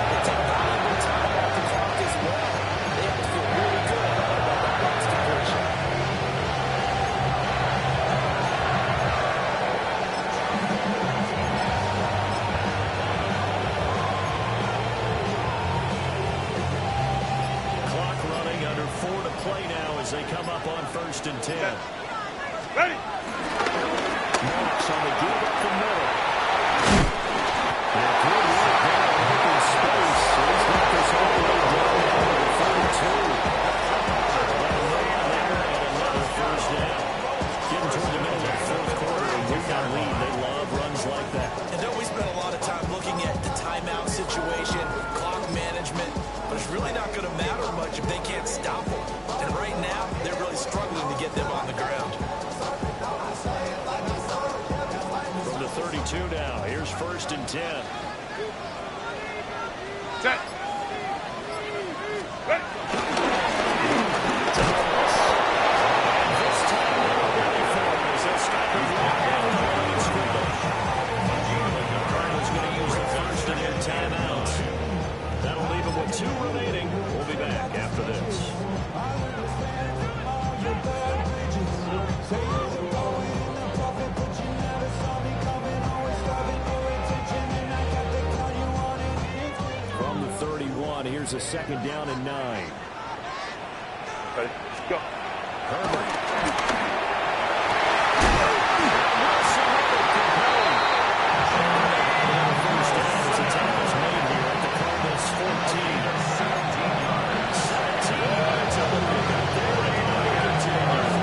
they take valuable time off the clock as well. They have to feel really good about that last conversion. Clock running, under 4 to play now as they come up on 1st and 10. Ready. Knox on the give up the middle. And good work there, making space. He's got this all the way down to the 42. Well, man there and another 1st down. Getting toward the middle of the 4th quarter, and we've got a lead. They love runs like that. And don't we spend a lot of time looking at the timeout situation, clock management, but it's really not going to matter much if they can't stop them. And right now, they're really struggling to get them on the ground. From the 32 now, here's 1st and 10. Set. Ready. And this time, they're ready for it as they stop it right down the line scrimmage. The Cardinals going to use the first of their timeouts. That'll leave them with 2 remaining. We'll be back after this. From the 31, here's a 2nd down and 9. Ready. Go. Herbert. First down as the tackle's made here at the Cardinals 14. 17 yards on the pickup there and another 10 yards.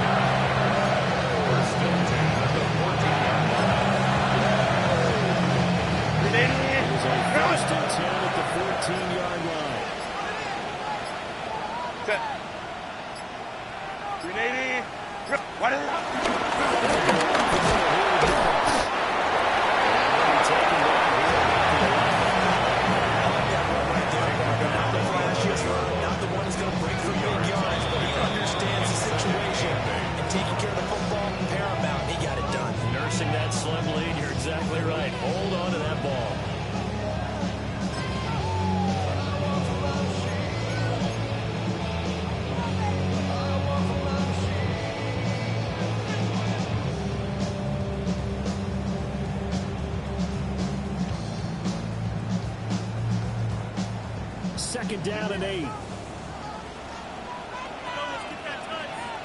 First and 10 at the 14-yard line. Here's a 1st and 10 at the 14-yard line. Set. 380. What is it? Not the one who's going to break for big yards, but he understands the situation. And taking care of the football, paramount, he got it done. Nursing that slim lead, you're exactly right. Hold on to that ball. second down and 8.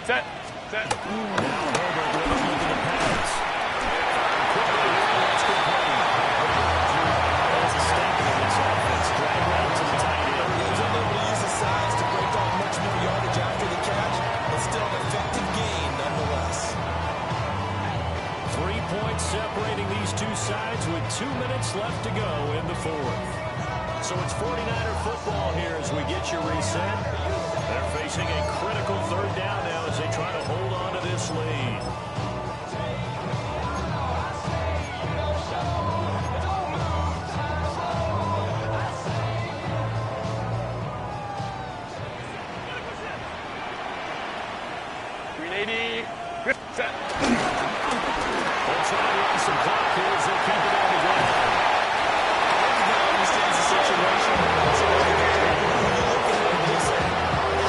Set. Now Herbert looking to the pass. There's a stacking of this offense. Drag out to the tight end. He's unable to use his size to break off much more yardage after the catch, but still an effective gain nonetheless. 3 points separating these two sides with 2 minutes left to go in the fourth. So it's 49er football here as we get your reset. They're facing a critical third down now as they try to hold on to this lead. Set. They'll try to run some clock here as they keep it on the ground. Everybody understands the situation. So when you look at it and you say,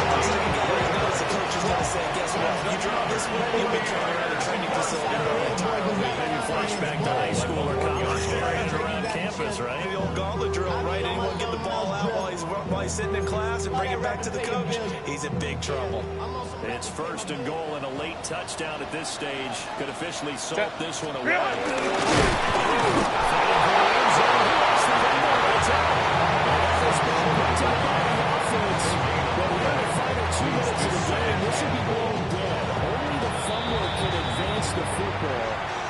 "That's the guy," he knows the coach is going to say, "Guess what? You drop this one, you'll be carrying around a training facility for the entire week." Maybe flashback to high school or college areas around campus, right? The old gauntlet drill, right? Anyone get the ball out while he's sitting in class and bring it back to the coach, he's in big trouble. It's first and goal and a late touchdown at this stage. Could officially salt this one away.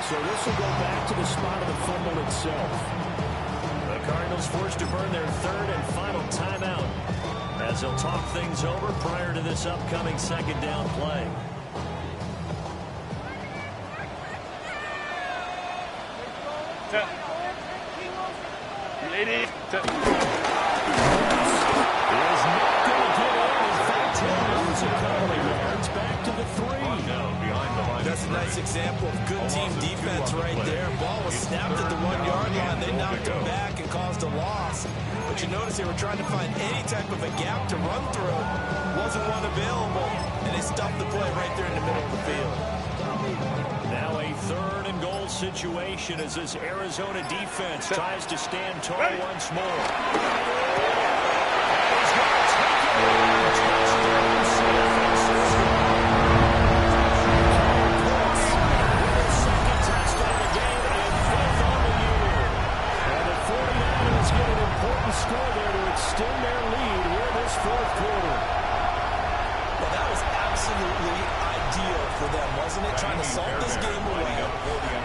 So this will go back to the spot of the fumble itself. The Cardinals forced to burn their third and final timeout as they'll talk things over prior to this upcoming second down play. Set. Lady. Set. Is not going to get in. In fact, he'll lose a couple of yards back to the 3. That's a nice example of good team defense right there. Ball was snapped at the 1 yard line. They knocked him back and caused a loss. But you notice they were trying to find any type of a gap to run through. Wasn't one available, and they stuffed the play right there in the middle of the field. Now a third and goal situation as this Arizona defense tries to stand tall once more. He's going to take it. Second touchdown of the game and 5th on the year. And the 49ers get an important score there to extend their lead here this fourth quarter. Well, that was absolutely ideal for them, wasn't it? Trying to salt this game away.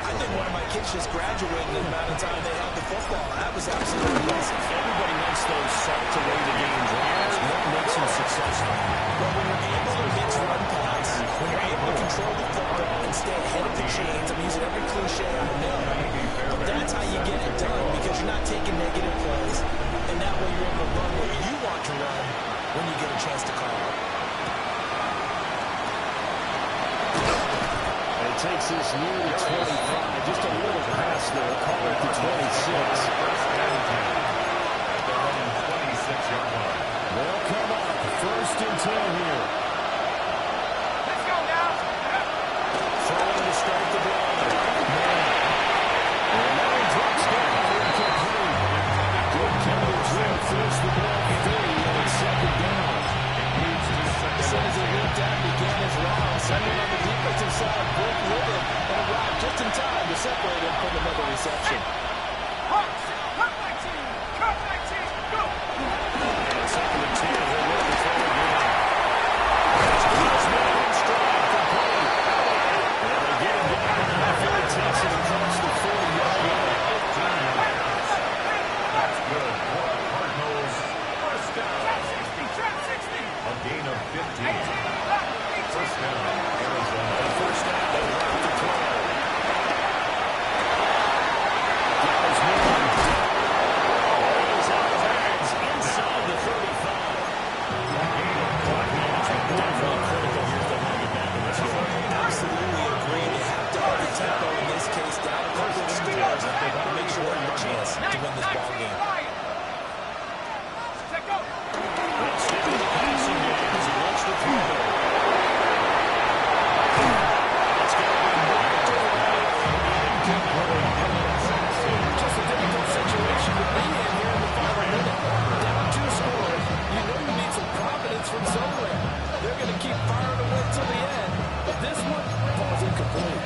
I think one of my kids just graduated in the amount of time they held the football. That was absolutely amazing. Everybody wants those salt away the games, right? That's what makes them successful. But when you're able to mix run pass, when you're able to control the football and stay ahead of the chains, I'm using every cliche I know, but that's how you get it done because you're not taking negative plays, and that way you're able to run what you want to run when you get a chance to call it. Takes this near the 25, just a little past there, call it the 26. They'll come up, first and 10 here. Let's go now. Throwing to start the drive. And now he drops down, incomplete. Good coverage there, first the ball 30, and it's second down. As soon as he looked out, began his round, someone on the defensive side broke with it and arrived just in time to separate him from another reception. Hawks, cut back team, go. Second and 10, they're ready to throw again. Osman straight complete. And they get him down, and I feel it takes it across the 40-yard line. That's good. Cardinals, first down. Trap 60. A gain of 15. First down, Arizona. First down, they have to throw. Goes Moore. He's out of bounds inside the 35. Clock management definitely critical here if they want to get back in this game. Absolutely agree. They have to up the tempo in this case, down a couple of scores to make sure they have a chance to win this ball game. Check out. They'll stick with the passing game as he looks to throw. keep firing away till the end, but this one falls incomplete.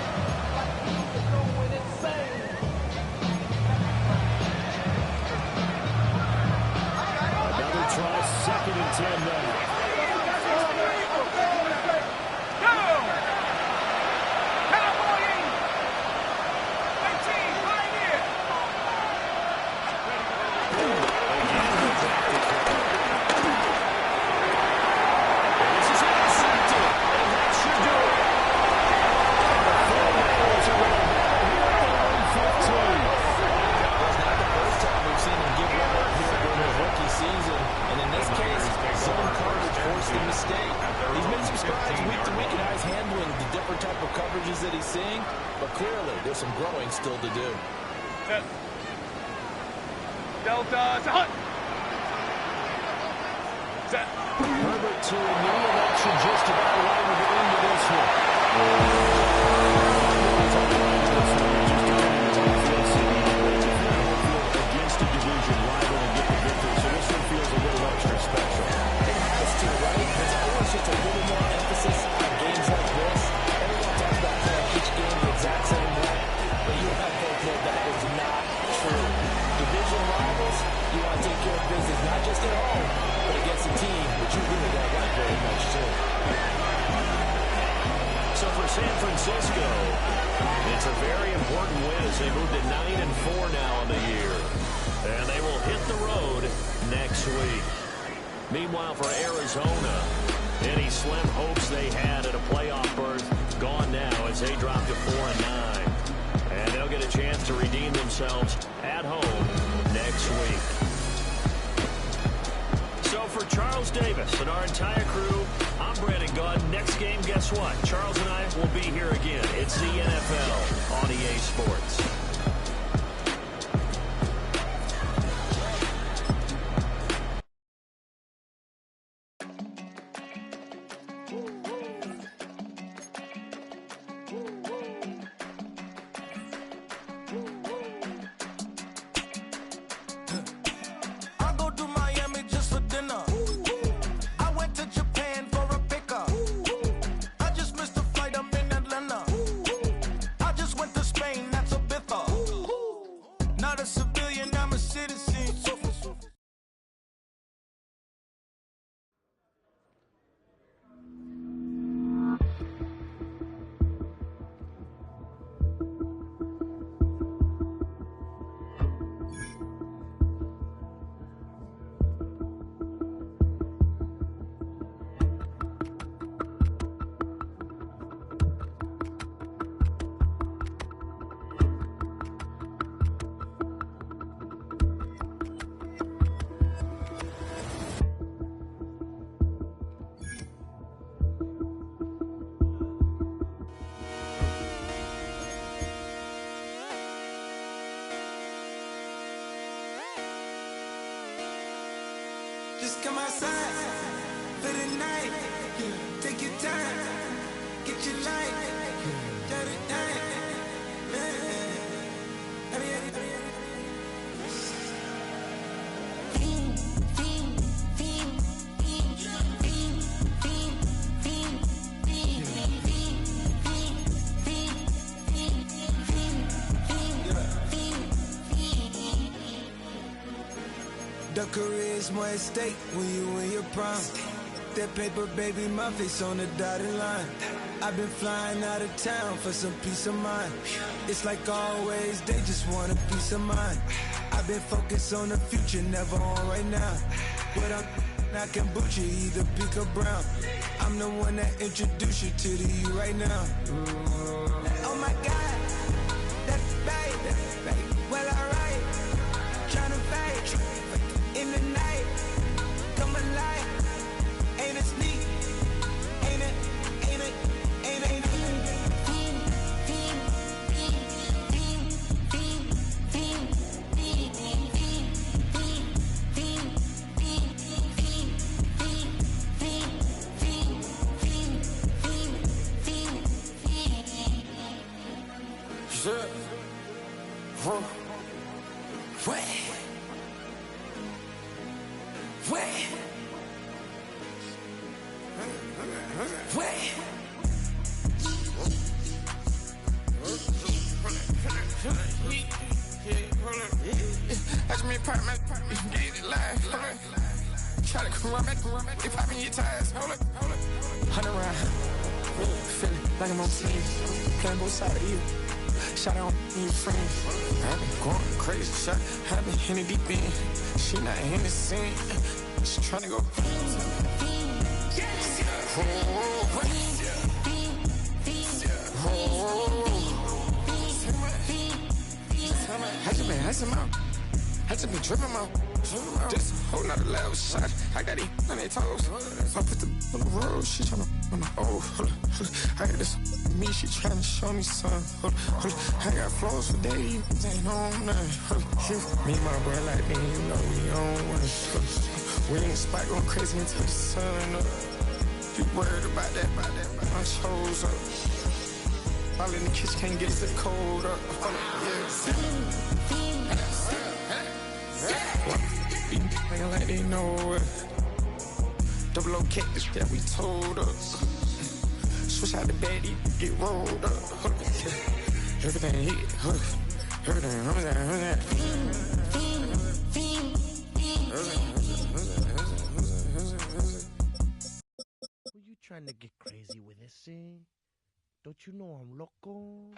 Another try, 2nd and 10 now. That he's seeing, but clearly there's some growing still to do. Delta, hut. Set. Herbert to a knee, and that should just about allow him to get into this one. Against a division rival and get the victory, so this one feels a little extra special. It has to, right? There's always just a little more emphasis on games like this. Everyone talks about playing each game the exact same way, but you have both know that is not true. Division rivals, you want to take care of business not just at home, but against a team that you really don't like very much too. So for San Francisco, it's a very important win as they move to 9-4 now on the year. And they will hit the road next week. Meanwhile, for Arizona, any slim hopes they had at a playoff berth gone now as they drop to 4-9. And they'll get a chance to redeem themselves at home next week. So for Charles Davis and our entire crew, I'm Brandon Gaudin. Next game, guess what? Charles and I will be here again. It's the NFL on EA Sports. Just come outside for the night. Take your time, get your light. Shut it down. The career is more at stake when you in your prime. That paper, baby, my face on the dotted line. I've been flying out of town for some peace of mind. It's like always, they just want a peace of mind. I've been focused on the future, never on right now. But I'm not kombucha, either pink or brown. I'm the one that introduced you to the you right now. Oh my God, that's babe. Well, alright, tryna fight in the night. Come alive, ain't it sneak? Ain't it? Where? apartment, get it live. Try to come back, they popping your tires. Hold up. 100 round, feeling like I'm on team. Playing both sides of you. Shot on your friends. I've been going crazy, shot. I've been in the deep end. She not in the scene. She tryna go. I just been tripping out. This whole nother level shot. I got it on their toes. I put the on the road. She tryna on the I got this me. She tryna show me something. I got flows for days. Ain't on nothing. Me and my bro like me. You know we on one. We in the spot going crazy until the sun up. You worried about that? My shows up. All in the kitchen can't get that cold up. Nigga like they know it. Double O cactus that we told us. Switch out the bed, get rolled up. Everything hit, everything. Were you trying to get crazy with this thing? Don't you know I'm loco?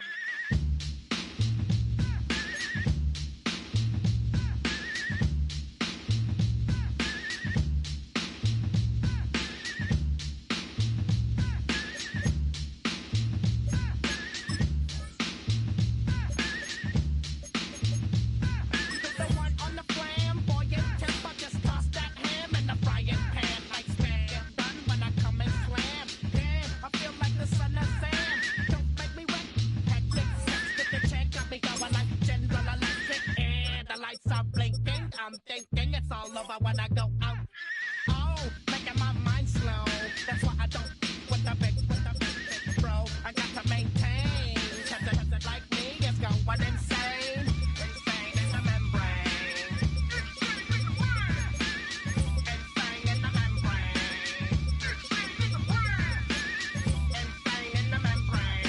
I'm thinking it's all over when I go out. Oh, making my mind slow. That's why I don't with the big bro. I got to maintain. Cause like me is going insane. Insane in the membrane. Insane in the membrane. Insane in the membrane.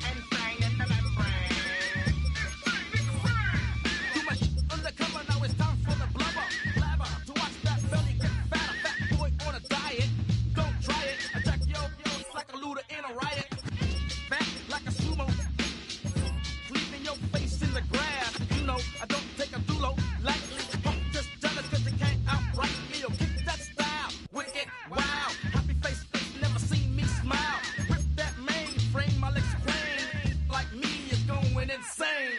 Insane in the membrane. Undercover, now it's time for the blubber. To watch that belly get fat, a fat boy on a diet. Don't try it. Attack yo, like a looter in a riot. Fat like a sumo. Leaving your face in the grass. You know, I don't take a dulo lightly. Just jealous cause you can't outright me. Or kick that style. Wicked, wow. Happy face, never seen me smile. Rip that mainframe, my legs crane. Like me is going insane.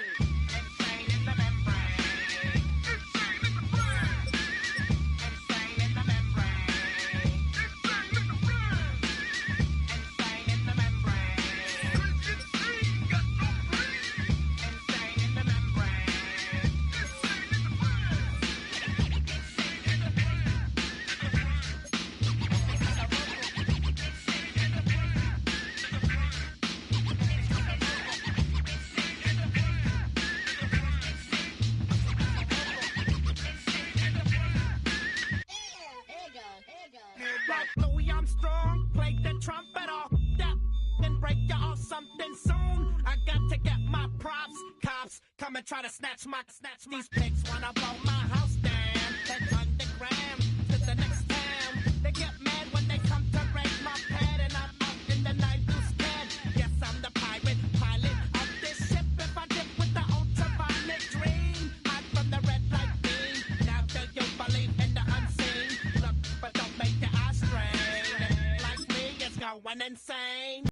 Like Louis Armstrong, play the trumpet off that, then break you off something soon. I got to get my props. Cops come and try to snatch these pigs wanna blow my house down. Then underground to the next town. They get mad when they come to raid my pad, and I'm out in the night too scared. Yes, I'm the pirate pilot of this ship. If I dip with the ultraviolet dream, hide from the red light beam. Now do you believe in the unseen? Look, but don't make your eyes strain. Like me, it's going insane.